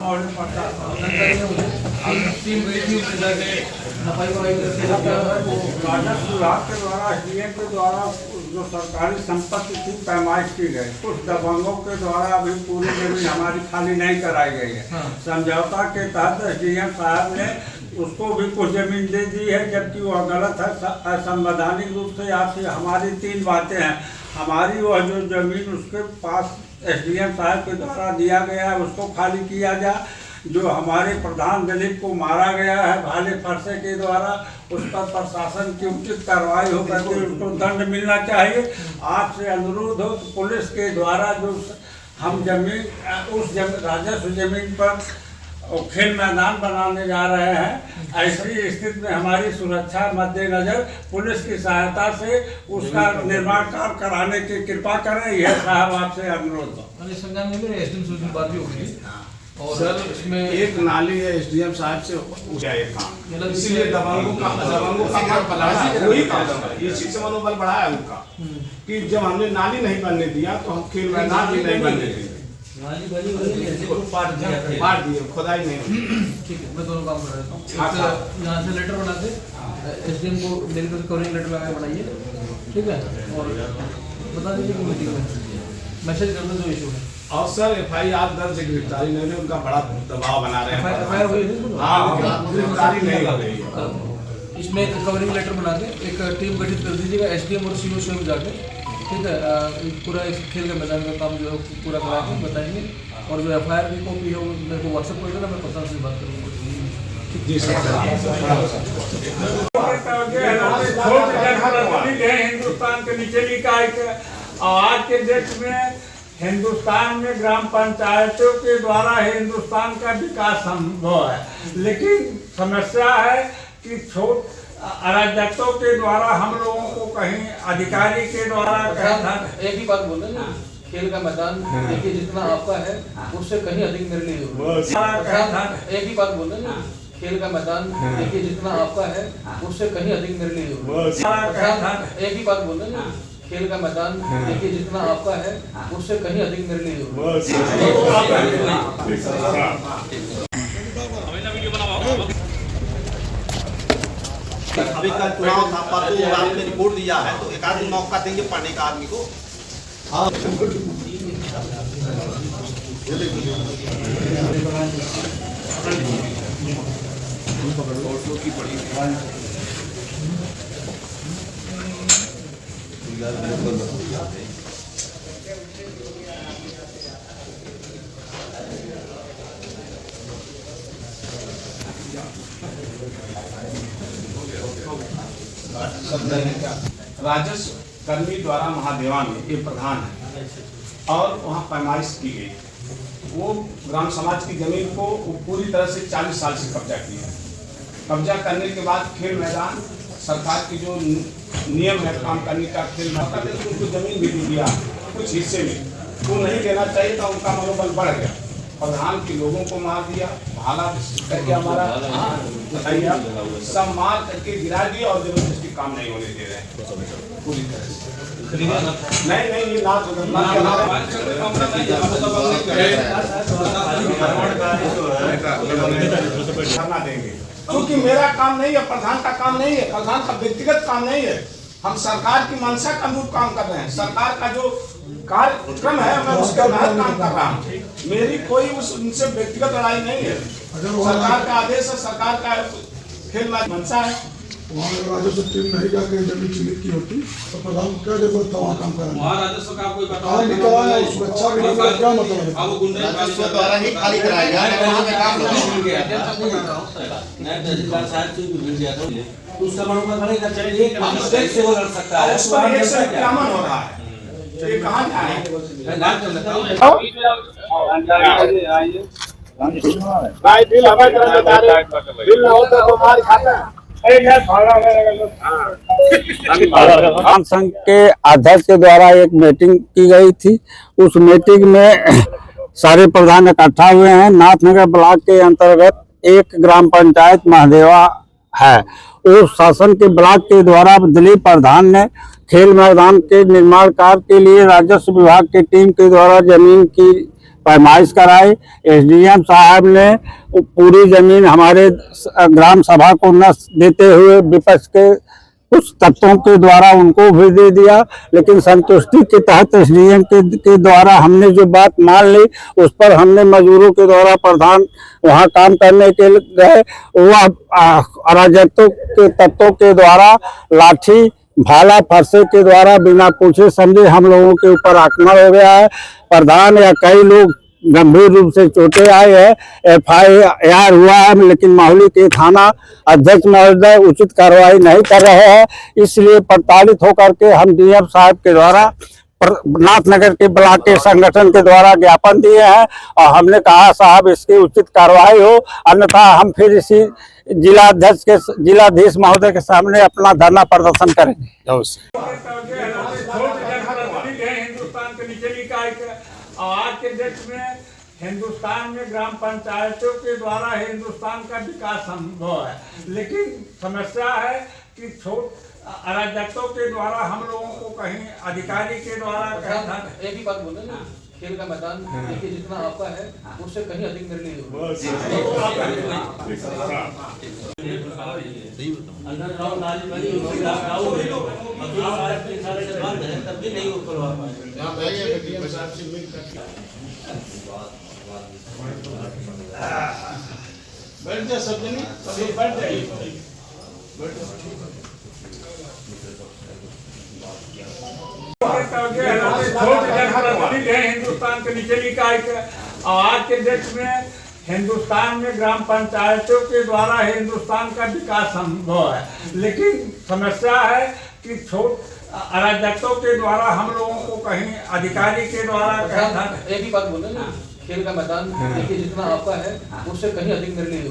Team गई थी राजस्व विभाग के द्वारा एसडीएम के द्वारा जो सरकारी संपत्ति थी पैमाइश की गई, कुछ दबंगों के द्वारा अभी पूरी जमीन हमारी खाली नहीं कराई गई है। समझौता के तहत एसडीएम साहब ने उसको भी कुछ जमीन दे दी है, जबकि वह गलत है। असंवैधानिक रूप से आपसे हमारी 3 बातें हैं। हमारी वह जो जमीन उसके पास एसडीएम साहब के द्वारा दिया गया है उसको खाली किया जाए। जो हमारे प्रधान दलित को मारा गया है भाले फरसे के द्वारा, उस पर प्रशासन की उचित कार्रवाई हो करके उसको दंड मिलना चाहिए। आपसे अनुरोध हो तो पुलिस के द्वारा जो हम जमीन उस राजस्व जमीन पर खेल मैदान बनाने जा रहे हैं, ऐसी स्थिति में हमारी सुरक्षा मद्देनजर पुलिस की सहायता से उसका निर्माण कार्य कराने की कृपा करें। यह साहब आपसे अनुरोध हो। बात भी होगी और सर इसमें एक नाली है एसडीएम साहब से उठा एक काम, इसीलिए दबंगों का मन बढ़ा है। वही काम है, ये चीज से मनोबल बढ़ा है उनका कि जब हमने नाली नहीं बनने दिया तो हम खेल मैदान भी नहीं बनने देंगे। पाट दिए खुदाई नहीं। ठीक है, मैं दोनों काम कर रहा हूँ। यहाँ से लेटर बना दे, एसडीएम को मेरी तरफ कवरिंग लेटर लगा के बनाइए, ठीक है, और बता दीजिए कि मीटिंग में मैसेज कर दो जो इशू है। और सर एफआईआर दर्ज गिरफ्तारी नहीं, उनका बड़ा दबाव बना रहे हैं। हाँ, गिरफ्तारी नहीं हो रही है। इसमें कवरिंग लेटर बना के एक टीम गठित कर दीजिएगा, एसडीएम और सीओ स्वयं जाके, ठीक है, पूरा इस खेल के मैदान का काम जो है पूरा करा के बताएंगे। और जो एफआईआर की कॉपी है वो मेरे को व्हाट्सएप कर देना, मैं प्रशासन से बात करूँगा। जी सर। हिंदुस्तान के नीचे निकाय के आज के देश में हिंदुस्तान में ग्राम पंचायतों के द्वारा हिंदुस्तान का विकास संभव है, लेकिन समस्या है कि छोट अराजकों के द्वारा हम लोगों को कहीं अधिकारी के द्वारा एक ही बात बोल रहे हैं, खेल का मैदान देखिए जितना आपका है उससे कहीं अधिक मेरे लिए एक ही बात बोल रहे हैं, खेल का मैदान देखिए जितना आपका है उससे कहीं अधिक मेरे लिए एक ही बात बोल रहे हैं, खेल का मैदान देखिए जितना आपका है उससे कहीं अधिक मेरे लिए अभी कल चुनाव था, परसों आपने रिपोर्ट दिया है तो एक आध मौका देंगे पढ़ने का आदमी को। राजस्व कर्मी द्वारा महादेवा में ये प्रधान है और वहाँ पैमाइश की गई। वो ग्राम समाज की जमीन को पूरी तरह से 40 साल से कब्जा किया। कब्जा करने के बाद खेल मैदान सरकार की जो नियम है काम करने का, खेल मैदान उनको जमीन भी दिया कुछ हिस्से में, वो नहीं देना चाहिए था। उनका मनोबल बढ़ गया, प्रधान के लोगों को मार दिया, भाला करके हमारा सब मार करके गिरा दिया और जबरदस्ती काम नहीं होने दे रहे पूरी तरह से। नहीं ये धरना देंगे क्योंकि मेरा काम नहीं है, प्रधान का काम नहीं है, प्रधान का व्यक्तिगत काम नहीं है। हम सरकार की मंशा के अनुरूप काम कर रहे हैं। सरकार का जो कार्यक्रम है मैं उसके तहत काम कर रहा हूँ। मेरी कोई उनसे व्यक्तिगत लड़ाई नहीं है। सरकार का आदेश है, सरकार का खेल मंशा है। वहाँ राजस्व टीम नहीं जाके जमीन चिन्हित की होती तो प्रधान क्या जरूरत था वहाँ काम कराने? वहाँ राजस्व का कोई पता नहीं कराया, उसको अच्छा भी नहीं लगा, क्या मतलब है? राजस्व द्वारा ही खाली कराया गया है। उसका मनोबल बढ़ेगा, चलिए मिस्टेक से वो लड़ सकता है। उस पर एक से अतिक्रमण हो रहा है, ये कहाँ जाए? भाई बिल हमें बिल ना होता तो हमारी खाता है। ग्राम संघ के अध्यक्ष के द्वारा एक मीटिंग की गई थी। उस मीटिंग में सारे प्रधान इकट्ठा हुए हैं। नाथनगर ब्लॉक के अंतर्गत एक ग्राम पंचायत महादेवा है। उस शासन के ब्लॉक के द्वारा दिलीप प्रधान ने खेल मैदान के निर्माण कार्य के लिए राजस्व विभाग की टीम के द्वारा जमीन की पैमाइश कराई। एसडीएम साहब ने पूरी जमीन हमारे ग्राम सभा को न देते हुए विपक्ष के कुछ तत्वों के द्वारा उनको भी दे दिया, लेकिन संतुष्टि के तहत एसडीएम के द्वारा हमने जो बात मान ली, उस पर हमने मजदूरों के द्वारा प्रधान वहां काम करने के गए, वह अराजकता के तत्वों के द्वारा लाठी भाला फरसे के द्वारा बिना पूछे समझे हम लोगों के ऊपर आक्रमण हो गया है। प्रधान या कई लोग गंभीर रूप से चोटें आई है, FIR हुआ है, लेकिन माहुली के थाना अध्यक्ष महोदय उचित कार्रवाई नहीं कर रहे हैं। इसलिए प्रताड़ित होकर के हम डीएम साहब के द्वारा नाथनगर के ब्लॉक के संगठन के द्वारा ज्ञापन दिए हैं और हमने कहा साहब इसकी उचित कार्रवाई हो, अन्यथा हम फिर इसी जिलाधीश महोदय के सामने अपना धरना प्रदर्शन करेंगे। हिंदुस्तान के निचली इकाई के आज के डेट में हिंदुस्तान में ग्राम पंचायतों के द्वारा हिंदुस्तान का विकास संभव है, लेकिन समस्या है कि अराजकता के द्वारा हम लोगों को कहीं अधिकारी के द्वारा एक ही बात बोले ना, खेल का मैदान देखिए जितना आपका है उससे कहीं अधिक मेरे लिए अंडरग्राउंड नाली बनी हुई है, बंद है तब भी नहीं करवा पाए। बैठ जा सब जने, सब बैठ जाइए। हिंदुस्तान के निचली इकाई के आज के डेट में हिंदुस्तान में ग्राम पंचायतों के द्वारा हिंदुस्तान का विकास संभव है, लेकिन समस्या है कि अराजकता के द्वारा हम लोगों को कहीं अधिकारी के द्वारा एक ही बात बोले ना, खेल का मैदान देखिए जितना आपका है उससे कहीं अधिक मेरे लिए